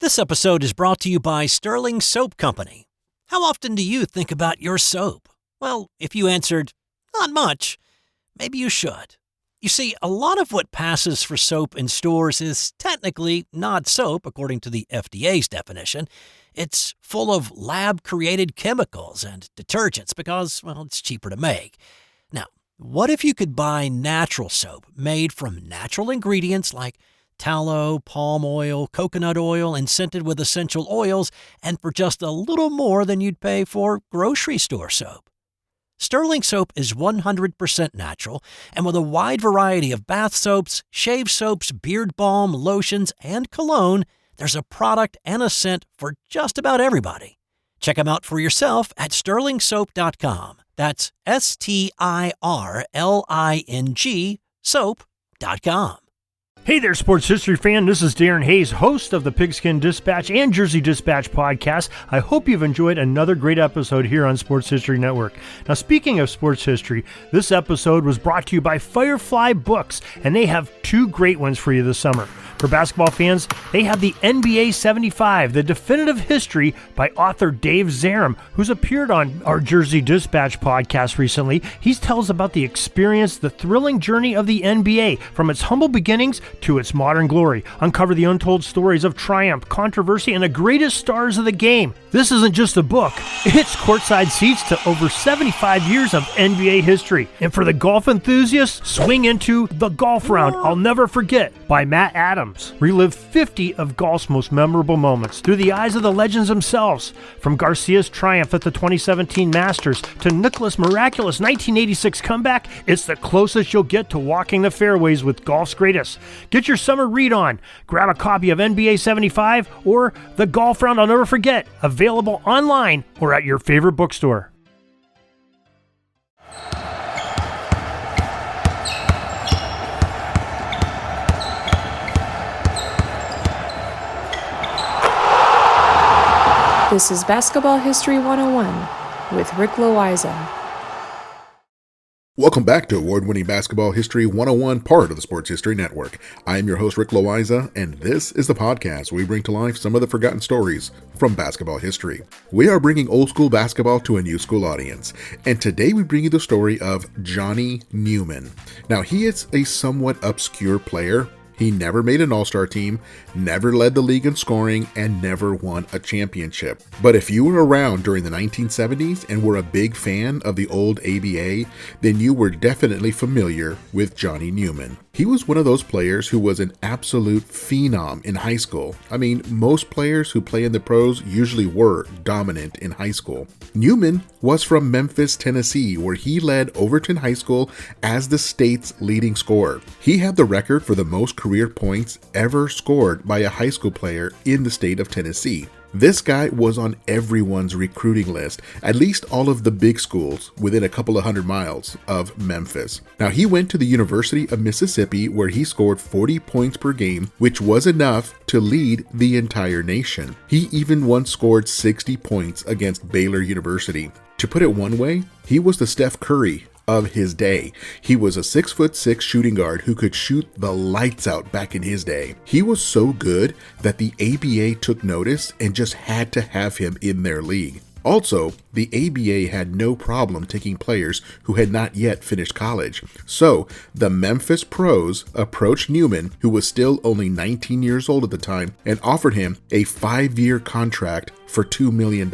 This episode is brought to you by Sterling Soap Company. How often do you think about your soap? Well, if you answered, not much, maybe you should. You see, a lot of what passes for soap in stores is technically not soap, according to the FDA's definition. It's full of lab-created chemicals and detergents because, well, it's cheaper to make. Now, what if you could buy natural soap made from natural ingredients like tallow, palm oil, coconut oil, and scented with essential oils, and for just a little more than you'd pay for grocery store soap? Sterling Soap is 100% natural, and with a wide variety of bath soaps, shave soaps, beard balm, lotions, and cologne, there's a product and a scent for just about everybody. Check them out for yourself at sterlingsoap.com. That's STIRLING soap.com. Hey there, sports history fan. This is Darren Hayes, host of the Pigskin Dispatch and Jersey Dispatch podcast. I hope you've enjoyed another great episode here on Sports History Network. Now, speaking of sports history, this episode was brought to you by Firefly Books, and they have two great ones for you this summer. For basketball fans, they have the NBA 75, the definitive history by author Dave Zarum, who's appeared on our Jersey Dispatch podcast recently. He tells about the experience, the thrilling journey of the NBA, from its humble beginnings to its modern glory. Uncover the untold stories of triumph, controversy, and the greatest stars of the game. This isn't just a book. It's courtside seats to over 75 years of NBA history. And for the golf enthusiasts, swing into The Golf Round I'll Never Forget by Matt Adams. Relive 50 of golf's most memorable moments through the eyes of the legends themselves. From Garcia's triumph at the 2017 Masters to Nicklaus' miraculous 1986 comeback, it's the closest you'll get to walking the fairways with golf's greatest. Get your summer read on. Grab a copy of NBA 75 or The Golf Round I'll Never Forget, available online or at your favorite bookstore. This is Basketball History 101 with Rick Loayza. Welcome back to award-winning Basketball History 101, part of the Sports History Network. I am your host, Rick Loayza, and this is the podcast where we bring to life some of the forgotten stories from basketball history. We are bringing old school basketball to a new school audience, and today we bring you the story of Johnny Neumann. Now, he is a somewhat obscure player. He never made an all-star team, never led the league in scoring, and never won a championship. But if you were around during the 1970s and were a big fan of the old ABA, then you were definitely familiar with Johnny Neumann. He was one of those players who was an absolute phenom in high school. I mean, most players who play in the pros usually were dominant in high school. Neumann was from Memphis, Tennessee, where he led Overton High School as the state's leading scorer. He had the record for the most career points ever scored by a high school player in the state of Tennessee. This guy was on everyone's recruiting list, at least all of the big schools within a couple of 100 miles of Memphis. Now, he went to the University of Mississippi, where he scored 40 points per game, which was enough to lead the entire nation. He even once scored 60 points against Baylor University. To put it one way, he was the Steph Curry of his day. He was a 6'6" shooting guard who could shoot the lights out back in his day. He was so good that the ABA took notice and just had to have him in their league. Also, the ABA had no problem taking players who had not yet finished college. So, the Memphis Pros approached Neumann, who was still only 19 years old at the time, and offered him a 5-year contract for $2 million.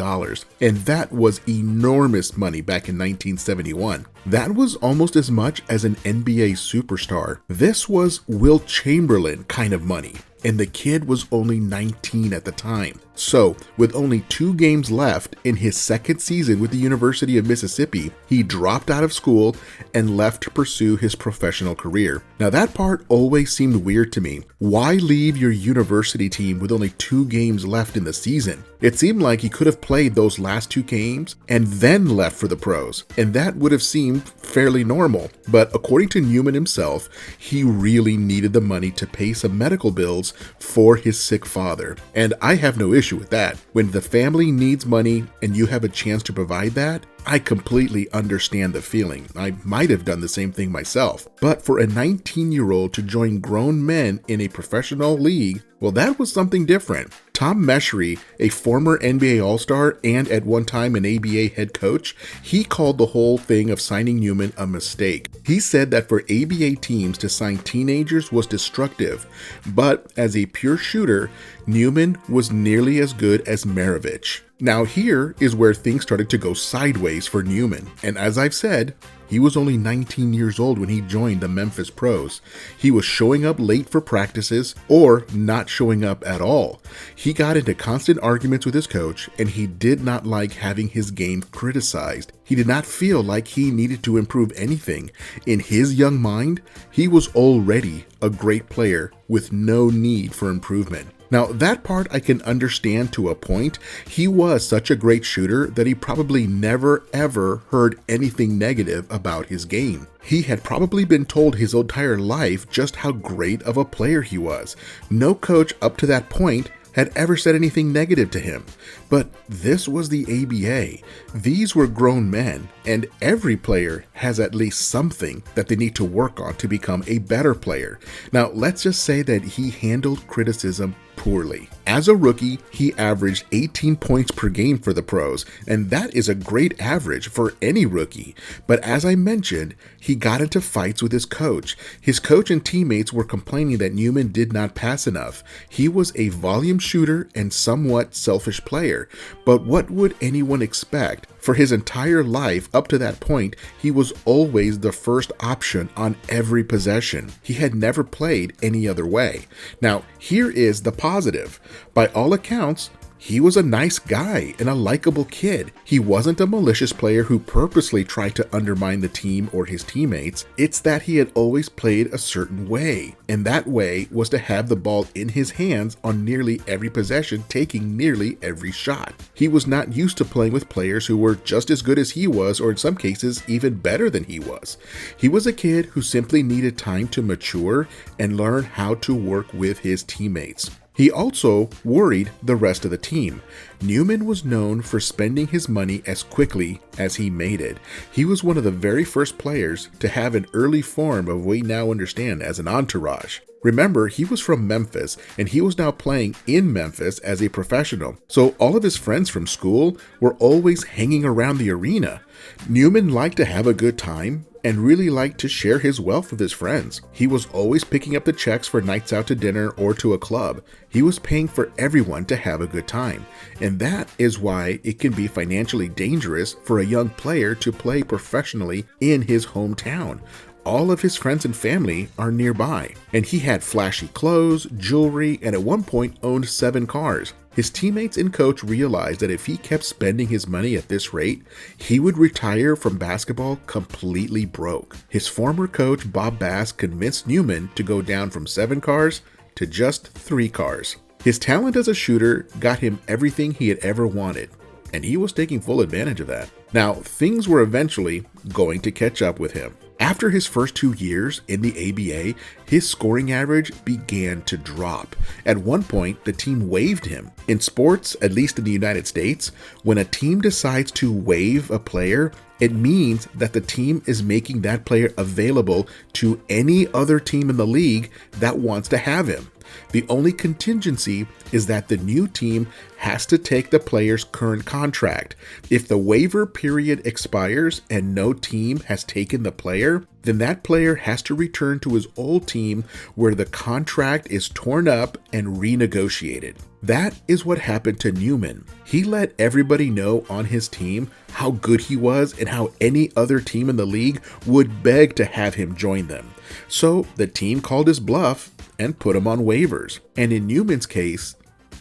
And that was enormous money back in 1971. That was almost as much as an NBA superstar. This was Wilt Chamberlain kind of money. And the kid was only 19 at the time. So, with only 2 games left in his second season with the University of Mississippi, he dropped out of school and left to pursue his professional career. Now, that part always seemed weird to me. Why leave your university team with only 2 games left in the season? It seemed like he could have played those last 2 games and then left for the pros, and that would have seemed fairly normal. But according to Neumann himself, he really needed the money to pay some medical bills for his sick father. And I have no issue with that. When the family needs money and you have a chance to provide that, I completely understand the feeling. I might have done the same thing myself. But for a 19-year-old to join grown men in a professional league, well, that was something different. Tom Meschery, a former NBA All-Star and at one time an ABA head coach, he called the whole thing of signing Neumann a mistake. He said that for ABA teams to sign teenagers was destructive, but as a pure shooter, Neumann was nearly as good as Maravich. Now here is where things started to go sideways for Neumann, and as I've said, he was only 19 years old when he joined the Memphis Pros. He was showing up late for practices or not showing up at all. He got into constant arguments with his coach, and he did not like having his game criticized. He did not feel like he needed to improve anything. In his young mind, he was already a great player with no need for improvement. Now, that part I can understand to a point. He was such a great shooter that he probably never ever heard anything negative about his game. He had probably been told his entire life just how great of a player he was. No coach up to that point had ever said anything negative to him. But this was the ABA. These were grown men, and every player has at least something that they need to work on to become a better player. Now, let's just say that he handled criticism poorly. As a rookie, he averaged 18 points per game for the pros, and that is a great average for any rookie. But as I mentioned, he got into fights with his coach. His coach and teammates were complaining that Neumann did not pass enough. He was a volume shooter and somewhat selfish player, but what would anyone expect? For his entire life up to that point, he was always the first option on every possession. He had never played any other way. Now, here is the positive. By all accounts, he was a nice guy and a likable kid. He wasn't a malicious player who purposely tried to undermine the team or his teammates. It's that he had always played a certain way, and that way was to have the ball in his hands on nearly every possession, taking nearly every shot. He was not used to playing with players who were just as good as he was, or in some cases even better than he was. He was a kid who simply needed time to mature and learn how to work with his teammates. He also worried the rest of the team. Neumann was known for spending his money as quickly as he made it. He was one of the very first players to have an early form of what we now understand as an entourage. Remember, he was from Memphis, and he was now playing in Memphis as a professional. So all of his friends from school were always hanging around the arena. Neumann liked to have a good time and really liked to share his wealth with his friends. He was always picking up the checks for nights out to dinner or to a club. He was paying for everyone to have a good time. And that is why it can be financially dangerous for a young player to play professionally in his hometown. All of his friends and family are nearby, and he had flashy clothes, jewelry, and at one point owned 7 cars. His teammates and coach realized that if he kept spending his money at this rate, he would retire from basketball completely broke. His former coach, Bob Bass, convinced Neumann to go down from 7 cars to just 3 cars. His talent as a shooter got him everything he had ever wanted, and he was taking full advantage of that. Now, things were eventually going to catch up with him. After his first 2 years in the ABA, his scoring average began to drop. At one point, the team waived him. In sports, at least in the United States, when a team decides to waive a player, it means that the team is making that player available to any other team in the league that wants to have him. The only contingency is that the new team has to take the player's current contract. If the waiver period expires and no team has taken the player, then that player has to return to his old team where the contract is torn up and renegotiated. That is what happened to Neumann. He let everybody know on his team how good he was and how any other team in the league would beg to have him join them. So the team called his bluff and put him on waivers. And in Neumann's case,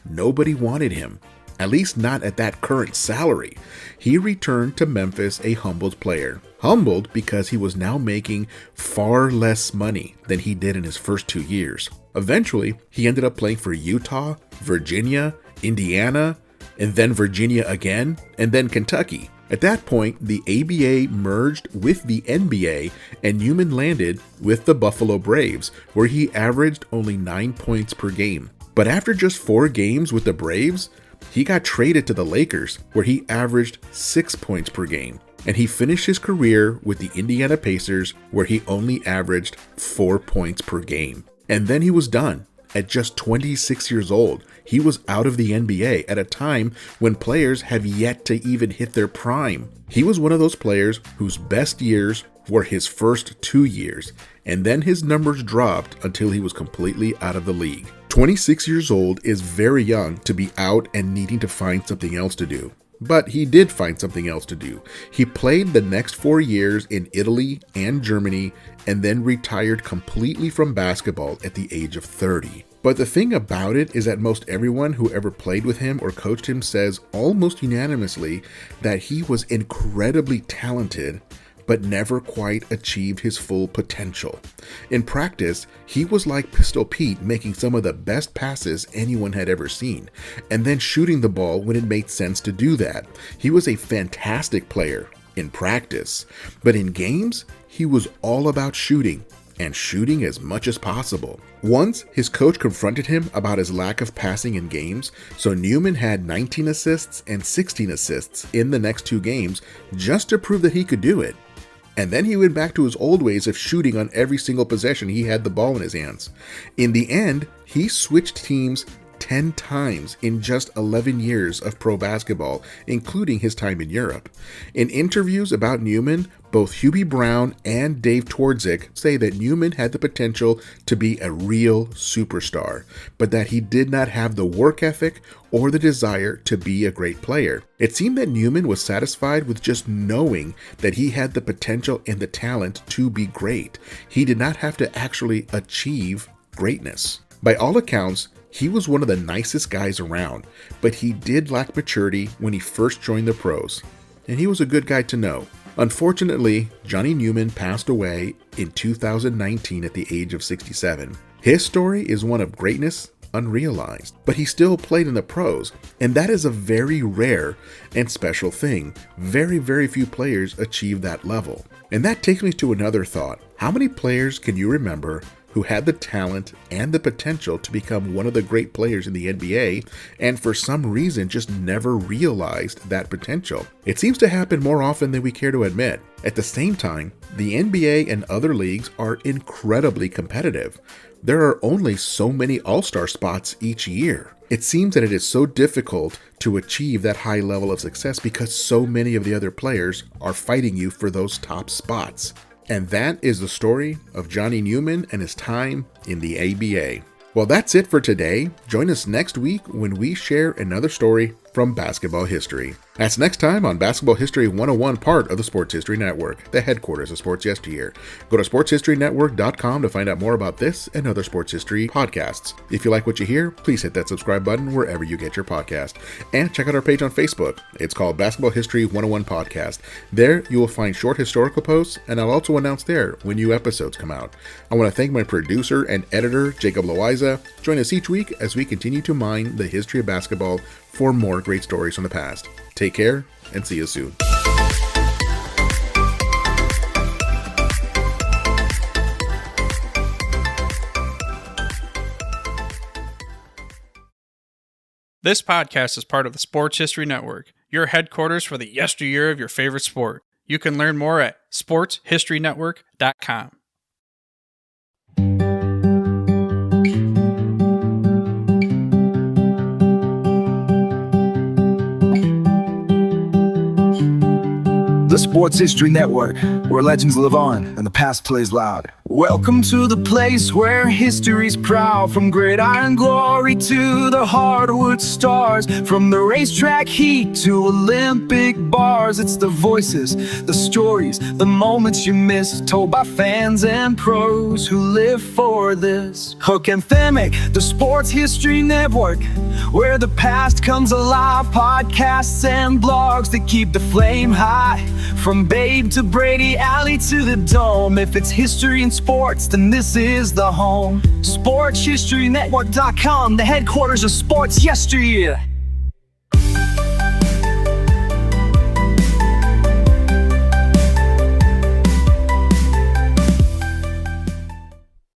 nobody wanted him, at least not at that current salary. He returned to Memphis a humbled player. Humbled because he was now making far less money than he did in his first 2 years. Eventually, he ended up playing for Utah, Virginia, Indiana, and then Virginia again, and then Kentucky. At that point, the ABA merged with the NBA, and Neumann landed with the Buffalo Braves, where he averaged only 9 points per game. But after just 4 games with the Braves, he got traded to the Lakers, where he averaged 6 points per game. And he finished his career with the Indiana Pacers, where he only averaged 4 points per game. And then he was done. At just 26 years old, he was out of the NBA at a time when players have yet to even hit their prime. He was one of those players whose best years were his first 2 years, and then his numbers dropped until he was completely out of the league. 26 years old is very young to be out and needing to find something else to do. But he did find something else to do. He played the next 4 years in Italy and Germany and then retired completely from basketball at the age of 30. But the thing about it is that most everyone who ever played with him or coached him says almost unanimously that he was incredibly talented, but never quite achieved his full potential. In practice, he was like Pistol Pete, making some of the best passes anyone had ever seen, and then shooting the ball when it made sense to do that. He was a fantastic player in practice, but in games, he was all about shooting, and shooting as much as possible. Once, his coach confronted him about his lack of passing in games, so Neumann had 19 assists and 16 assists in the next 2 games just to prove that he could do it. And then he went back to his old ways of shooting on every single possession he had the ball in his hands. In the end, he switched teams 10 times in just 11 years of pro basketball, including his time in Europe. In interviews about Neumann, both Hubie Brown and Dave Twardzik say that Neumann had the potential to be a real superstar, but that he did not have the work ethic or the desire to be a great player. It seemed that Neumann was satisfied with just knowing that he had the potential and the talent to be great. He did not have to actually achieve greatness. By all accounts, he was one of the nicest guys around, but he did lack maturity when he first joined the pros, and he was a good guy to know. Unfortunately, Johnny Neumann passed away in 2019 at the age of 67. His story is one of greatness unrealized, but he still played in the pros, and that is a very rare and special thing. Very, very few players achieve that level. And that takes me to another thought. How many players can you remember who had the talent and the potential to become one of the great players in the NBA, and for some reason just never realized that potential? It seems to happen more often than we care to admit. At the same time, the NBA and other leagues are incredibly competitive. There are only so many all-star spots each year. It seems that it is so difficult to achieve that high level of success because so many of the other players are fighting you for those top spots. And that is the story of Johnny Neumann and his time in the ABA. Well, that's it for today. Join us next week when we share another story from basketball history. That's next time on Basketball History 101, part of the Sports History Network, the headquarters of Sports Yesteryear. Go to sportshistorynetwork.com to find out more about this and other sports history podcasts. If you like what you hear, please hit that subscribe button wherever you get your podcast. And check out our page on Facebook. It's called Basketball History 101 Podcast. There, you will find short historical posts, and I'll also announce there when new episodes come out. I want to thank my producer and editor, Jacob Loayza. Join us each week as we continue to mine the history of basketball for more great stories from the past. Take care, and see you soon. This podcast is part of the Sports History Network, your headquarters for the yesteryear of your favorite sport. You can learn more at sportshistorynetwork.com. The Sports History Network, where legends live on and the past plays loud. Welcome to the place where history's proud. From gridiron glory to the hardwood stars, from the racetrack heat to Olympic bars. It's the voices, the stories, the moments you miss, told by fans and pros who live for this. Hook and Themic, the Sports History Network, where the past comes alive. Podcasts and blogs that keep the flame high. From Babe to Brady, Alley to the Dome. If it's history and sports, then this is the home. SportsHistoryNetwork.com, the headquarters of sports yesteryear.